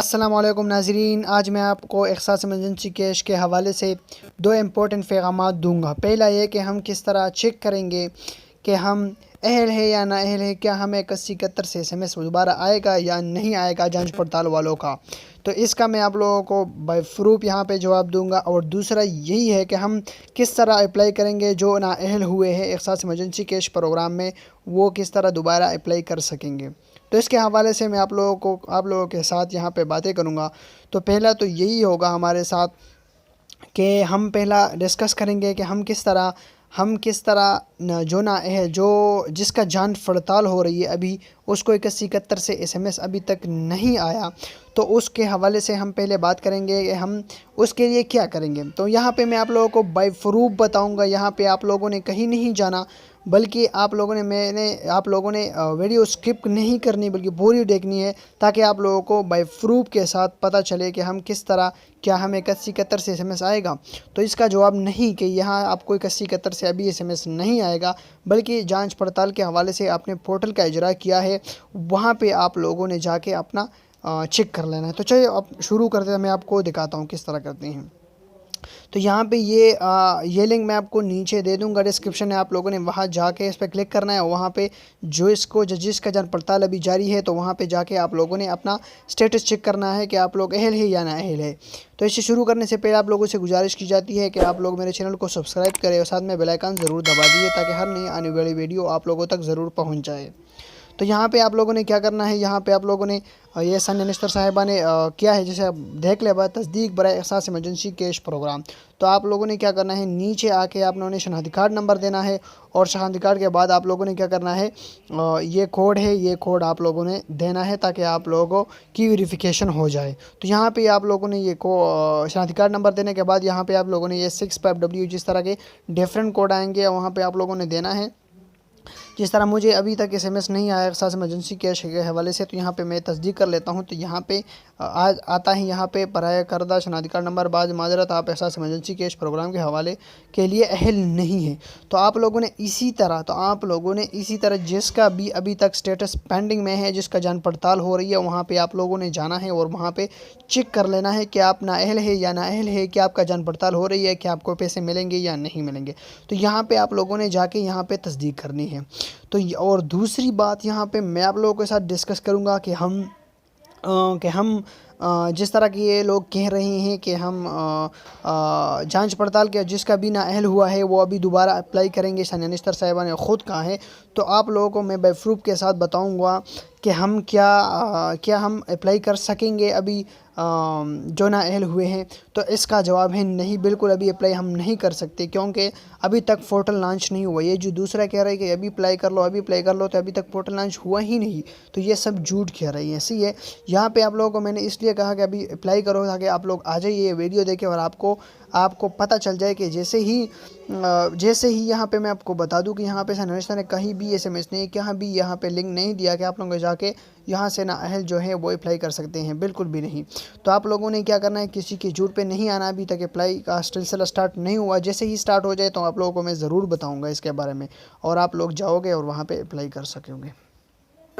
السلام علیکم ناظرین، آج میں آپ کو اختصاص ایمرجنسی کیش کے حوالے سے دو امپورٹنٹ پیغامات دوں گا۔ پہلا یہ کہ ہم کس طرح چیک کریں گے کہ ہم اہل ہے یا نا اہل ہے، کیا ہمیں 8171 سے SMS دوبارہ آئے گا یا نہیں آئے گا جانچ پڑتال والوں کا۔ تو اس کا میں آپ لوگوں کو بائی پروف یہاں پہ جواب دوں گا۔ اور دوسرا یہی ہے کہ ہم کس طرح اپلائی کریں گے جو نا اہل ہوئے ہیں اختصاص ایمرجنسی کیش پروگرام میں، وہ کس طرح دوبارہ اپلائی کر سکیں گے۔ تو اس کے حوالے سے میں آپ لوگوں کے ساتھ یہاں پہ باتیں کروں گا۔ تو پہلا تو یہی ہوگا ہمارے ساتھ کہ ہم پہلا ڈسکس کریں گے کہ ہم کس طرح جو جس کا جانچ پڑتال ہو رہی ہے ابھی، اس کو 8171 سے SMS ابھی تک نہیں آیا، تو اس کے حوالے سے ہم پہلے بات کریں گے کہ ہم اس کے لیے کیا کریں گے۔ تو یہاں پہ میں آپ لوگوں کو بائی پروف بتاؤں گا، یہاں پہ آپ لوگوں نے کہیں نہیں جانا، بلکہ آپ لوگوں نے ویڈیو سکپ نہیں کرنی بلکہ پوری دیکھنی ہے، تاکہ آپ لوگوں کو بائی پروف کے ساتھ پتہ چلے کہ ہم کس طرح، کیا ہمیں 8171 سے SMS آئے گا۔ تو اس کا جواب نہیں کہ یہاں آپ کو 8171 سے ابھی SMS نہیں آئے گا، بلکہ جانچ پڑتال کے حوالے سے آپ نے پورٹل کا اجرا کیا ہے، وہاں پہ آپ لوگوں نے جا کے اپنا چیک کر لینا ہے۔ تو چلیے اب شروع کرتے ہیں، میں آپ کو دکھاتا ہوں کس طرح کرتے ہیں۔ تو یہاں پہ یہ لنک میں آپ کو نیچے دے دوں گا ڈسکرپشن میں، آپ لوگوں نے وہاں جا کے اس پہ کلک کرنا ہے، وہاں پہ جس کا جانچ پڑتال ابھی جاری ہے، تو وہاں پہ جا کے آپ لوگوں نے اپنا سٹیٹس چیک کرنا ہے کہ آپ لوگ اہل ہے یا نا اہل ہے۔ تو اسے شروع کرنے سے پہلے آپ لوگوں سے گزارش کی جاتی ہے کہ آپ لوگ میرے چینل کو سبسکرائب کریں اور ساتھ میں بیل آئیکن ضرور دبا دیجیے، تاکہ ہر نئی آنے والی ویڈیو آپ لوگوں تک ضرور پہنچ جائے۔ تو یہاں پہ آپ لوگوں نے کیا کرنا ہے، یہاں پہ آپ لوگوں نے یہ سن منسٹر صاحبہ نے کیا ہے، جسے آپ دیکھ لیں، تصدیق برائے اختصاص ایمرجنسی کیش پروگرام۔ تو آپ لوگوں نے کیا کرنا ہے، نیچے آ کے آپ لوگوں نے شناختی کارڈ نمبر دینا ہے، اور شناختی کارڈ کے بعد آپ لوگوں نے کیا کرنا ہے، یہ کوڈ ہے، یہ کوڈ آپ لوگوں نے دینا ہے تاکہ آپ لوگوں کی ویریفیکیشن ہو جائے۔ تو یہاں پہ آپ لوگوں نے یہ شناختی کارڈ نمبر دینے کے بعد یہاں پہ آپ لوگوں نے یہ 65W جس طرح کے ڈیفرنٹ کوڈ آئیں گے، وہاں پہ آپ لوگوں نے دینا ہے۔ جس طرح مجھے ابھی تک SMS نہیں آیا اختصاص ایمرجنسی کیش کے حوالے سے، تو یہاں پہ میں تصدیق کر لیتا ہوں۔ تو یہاں پہ آتا ہے، یہاں پہ برائے کردہ شناختی کارڈ نمبر، بعض معذرت آپ اختصاص ایمرجنسی کیش پروگرام کے حوالے کے لیے اہل نہیں ہیں۔ تو آپ لوگوں نے اسی طرح جس کا بھی ابھی تک سٹیٹس پینڈنگ میں ہے، جس کا جانچ پڑتال ہو رہی ہے، وہاں پہ آپ لوگوں نے جانا ہے اور وہاں پہ چیک کر لینا ہے کہ آپ نا اہل ہے یا نا اہل ہے، کہ آپ کا جانچ پڑتال ہو رہی ہے، کہ آپ کو پیسے ملیں گے یا نہیں ملیں گے۔ تو یہاں پہ آپ لوگوں نے جا کے یہاں پہ تصدیق کرنی ہے۔ تو اور دوسری بات یہاں پہ میں آپ لوگوں کے ساتھ ڈسکس کروں گا کہ ہم جس طرح کہ یہ لوگ کہہ رہے ہیں کہ ہم جانچ پڑتال کے جس کا بھی نا اہل ہوا ہے وہ ابھی دوبارہ اپلائی کریں گے، ثانیہ نشتر صاحبہ نے خود کہا ہے۔ تو آپ لوگوں کو میں بائی پروف کے ساتھ بتاؤں گا کہ ہم کیا ہم اپلائی کر سکیں گے ابھی جو نا اہل ہوئے ہیں۔ تو اس کا جواب ہے نہیں، بالکل ابھی اپلائی ہم نہیں کر سکتے، کیونکہ ابھی تک پورٹل لانچ نہیں ہوا۔ یہ جو دوسرا کہہ رہا ہے کہ ابھی اپلائی کر لو، تو ابھی تک پورٹل لانچ ہوا ہی نہیں، تو یہ سب جھوٹ کہہ رہی ہیں۔ ایسی ہے، یہاں پہ آپ لوگوں کو میں نے اس لیے کہا کہ ابھی اپلائی کرو، تاکہ آپ لوگ آ جائیے یہ ویڈیو دیکھیں اور آپ کو پتہ چل جائے کہ جیسے ہی یہاں پہ میں آپ کو بتا دوں کہ یہاں پہ سنوشتہ نے کہیں بھی SMS نہیں، کہیں بھی یہاں پہ لنک نہیں دیا کہ آپ لوگوں کو جا کے یہاں سے نا اہل جو ہے وہ اپلائی کر سکتے ہیں، بالکل بھی نہیں۔ تو آپ لوگوں نے کیا کرنا ہے، کسی کے جھوٹ پہ نہیں آنا، ابھی تک اپلائی کا سلسلہ سٹارٹ نہیں ہوا۔ جیسے ہی سٹارٹ ہو جائے تو آپ لوگوں کو میں ضرور بتاؤں گا اس کے بارے میں، اور آپ لوگ جاؤ گے اور وہاں پہ اپلائی کر سکیں گے۔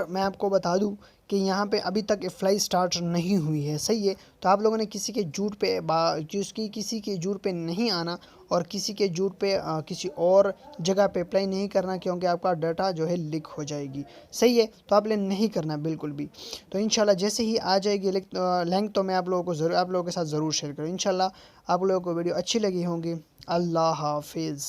میں آپ کو بتا دوں کہ یہاں پہ ابھی تک اپلائی سٹارٹ نہیں ہوئی ہے، صحیح ہے۔ تو آپ لوگوں نے کسی کے جھوٹ پہ نہیں آنا، اور کسی کے جھوٹ پہ کسی اور جگہ پہ اپلائی نہیں کرنا، کیونکہ آپ کا ڈاٹا جو ہے لیک ہو جائے گی، صحیح ہے۔ تو آپ نے نہیں کرنا بالکل بھی۔ تو انشاءاللہ جیسے ہی آ جائے گی لنک، تو میں آپ لوگوں کے ساتھ ضرور شیئر کروں۔ انشاءاللہ آپ لوگوں کو ویڈیو اچھی لگی ہوں گی۔ اللہ حافظ۔